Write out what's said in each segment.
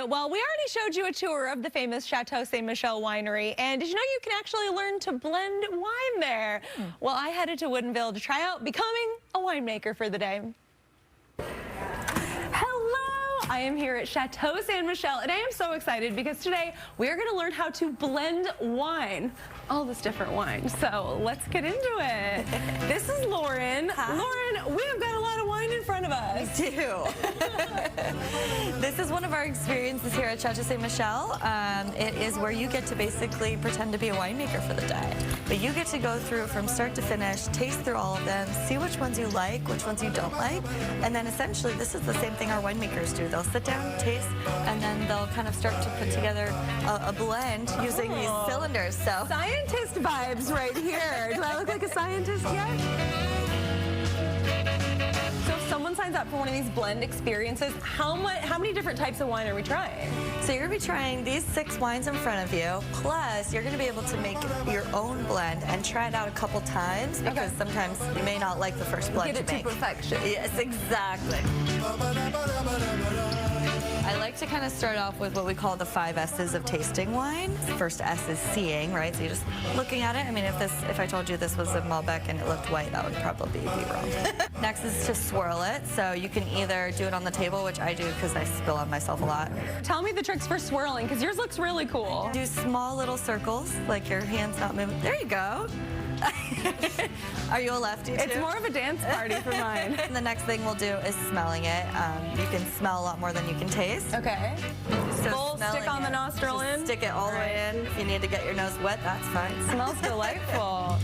Well, we already showed you a tour of the famous Chateau Ste Michelle winery, and did you know you can actually learn to blend wine there? Well, I headed to Woodinville to try out becoming a winemaker for the day. Hello, I am here at Chateau Ste Michelle, and I am so excited because today we are going to learn how to blend wine. All this different wine. So let's get into it. This is Lauren. Hi. Lauren, we have got a lot of wine in front of us. We do. This is one of our experiences here at Chateau Ste Michelle. It is where you get to basically pretend to be a winemaker for the day. But you get to go through from start to finish, taste through all of them, see which ones you like, which ones you don't like, and then essentially this is the same thing our winemakers do. They'll sit down, taste, and then they'll kind of start to put together a blend using these cylinders. So scientist vibes right here. Do I look like a scientist yet? So if someone signs up for one of these blend experiences, how many different types of wine are we trying? So you're going to be trying these 6 wines in front of you, plus you're going to be able to make your own blend and try it out a couple times because sometimes you may not like the first blend Get it you make. to perfection. Yes, exactly. I like to kind of start off with what we call the 5 S's of tasting wine. First S is seeing, right? So you're just looking at it. I mean, if I told you this was a Malbec and it looked white, that would probably be wrong. Next is to swirl it. So you can either do it on the table, which I do because I spill on myself a lot. Tell me the tricks for swirling, because yours looks really cool. Do small little circles, like your hand's not moving. There you go. Are you a lefty too? It's more of a dance party for mine. And the next thing we'll do is smelling it. You can smell a lot more than you can taste. Okay. So Full stick on the nostril just in? Stick it all the way in. If you need to get your nose wet, that's fine. Smells delightful.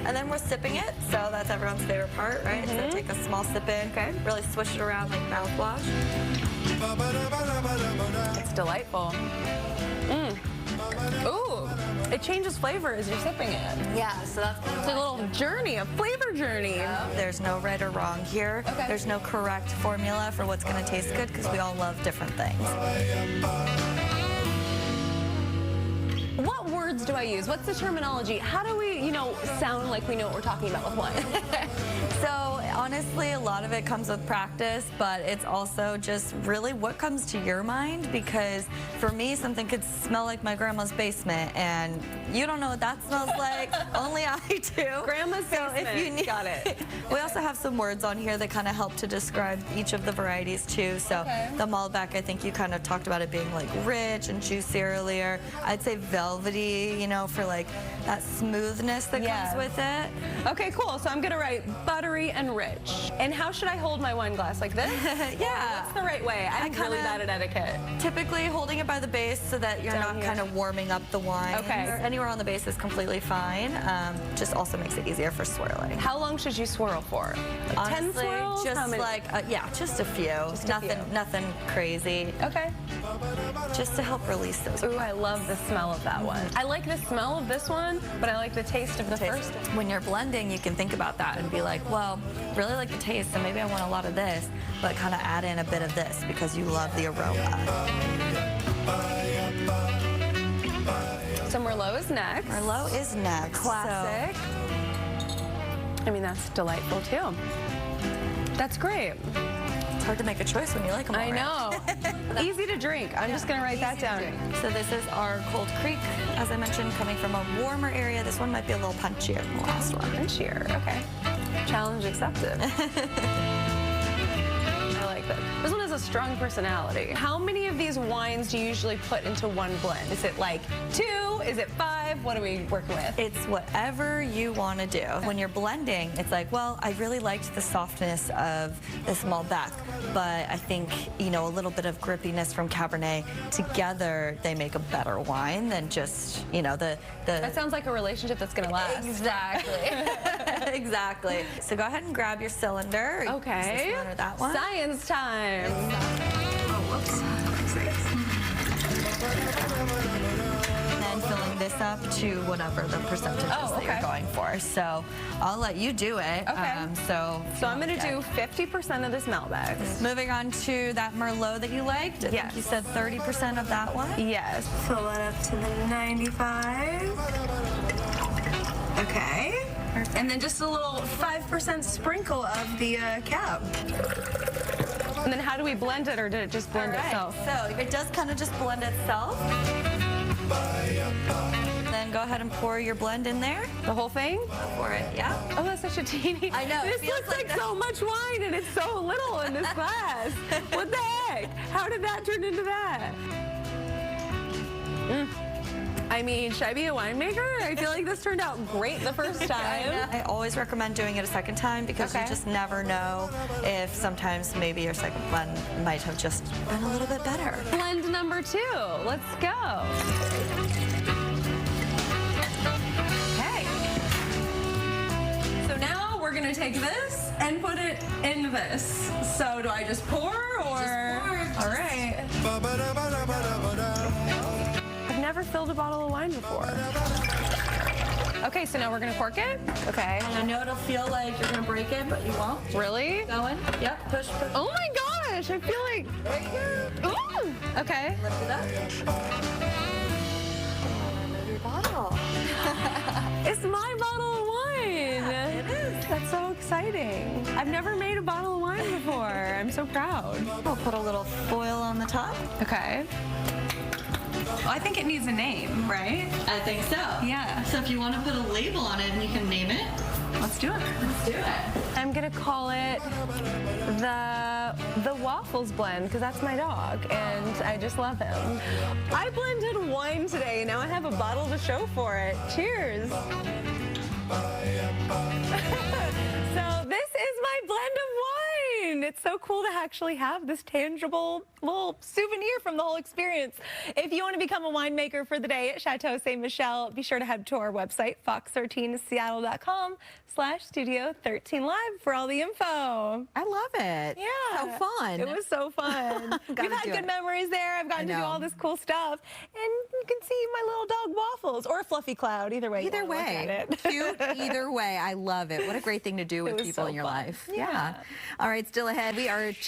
And then we're sipping it, so that's everyone's favorite part, right? So take a small sip in, really swish it around like mouthwash. It's delightful. Ooh, it changes flavor as you're sipping it. Yeah, so that's It's like a little journey, a flavor journey. There's no right or wrong here. There's no correct formula for what's going to taste good because we all love different things. What words do I use? What's the terminology? How do we, sound like we know what we're talking about with wine? So honestly, a lot of it comes with practice, but it's also just really what comes to your mind, because for me, something could smell like my grandma's basement, and you don't know what that smells like. Only I do. Grandma's basement. If you need, got it. We also have some words on here that kind of help to describe each of the varieties too. So the Malbec, I think you kind of talked about it being like rich and juicy earlier. I'd say velvety, for like that smoothness that comes with it. Okay, cool. So I'm gonna write buttery and rich. And how should I hold my wine glass? Like this? Yeah. What's the right way? I'm really bad at etiquette. Typically holding it by the base so that you're not kind of warming up the wine. Okay. Anywhere on the base is completely fine. Just also makes it easier for swirling. How long should you swirl for? Like Honestly, 10 swirls? just like, just a few. Nothing crazy. Okay. Just to help release those. Ooh, I love the smell of that one. I like the smell of this one, but I like the taste of the first one. When you're blending, you can think about that and be like, well, really like the taste, so maybe I want a lot of this, but kind of add in a bit of this because you love the aroma. So Merlot is next. Merlot is next. Classic. I mean, that's delightful too. That's great. It's hard to make a choice when you like them all. I know. Easy to drink. I'm just going to write that down. So this is our Cold Creek, as I mentioned, coming from a warmer area. This one might be a little punchier than the last one. Punchier, okay. Challenge accepted. I like that. This one has a strong personality. How many of these wines do you usually put into one blend? Is it like 2? Is it 5? What are we working with? It's whatever you want to do. When you're blending, it's like, well, I really liked the softness of this Malbec, but I think, a little bit of grippiness from Cabernet. Together, they make a better wine than just, That sounds like a relationship that's going to last. Exactly. Exactly. So go ahead and grab your cylinder. Okay. This one or that one. Science time. And then filling this up to whatever the percentages that you're going for. So I'll let you do it. Okay. So I'm going to do 50% of this Malbec. Moving on to that Merlot that you liked. I think you said 30% of that one. Yes. Fill it up to the 95. Okay. And then just a little 5% sprinkle of the cap. And then how do we blend it, or did it just blend itself? So it does kind of just blend itself. Then go ahead and pour your blend in there. The whole thing? Pour it, yeah. Oh, that's such a teeny. I know. This looks like so much wine, and it's so little in this glass. What the heck? How did that turn into that? I mean, should I be a winemaker? I feel like this turned out great the first time. I always recommend doing it a second time because you just never know if sometimes maybe your second blend might have just been a little bit better. Blend number 2. Let's go. Okay. So now we're going to take this and put it in this. So do I just pour, or? Just pour. All right. I've never filled a bottle of wine before. Okay, so now we're gonna cork it. Okay. And I know it'll feel like you're gonna break it, but you won't. Really? Going. Yep. Push. Oh my gosh! I feel like. Ooh. Okay. Lift it up. Your bottle. It's my bottle of wine. Yeah, it is. That's so exciting. I've never made a bottle of wine before. I'm so proud. We'll put a little foil on the top. Okay. Well, I think it needs a name, right? I think so. Yeah. So if you want to put a label on it and you can name it, Let's do it. let's do it. I'm gonna call it the Waffles blend, because that's my dog and I just love him. I blended wine today. Now I have a bottle to show for it. Cheers. So this is my blend of wine. It's so cool to actually have this tangible little souvenir from the whole experience. If you want to become a winemaker for the day at Chateau Ste Michelle, be sure to head to our website, fox13seattle.com/studio13live for all the info. I love it. Yeah. So fun. It was so fun. We've had good memories there. I've gotten to do all this cool stuff. And you can see my little dog Waffles, or a fluffy cloud, either way. Either you wanna way. look at it. Cute either way. I love it. What a great thing to do with was people so in your fun. life. Yeah. All right, still ahead. We are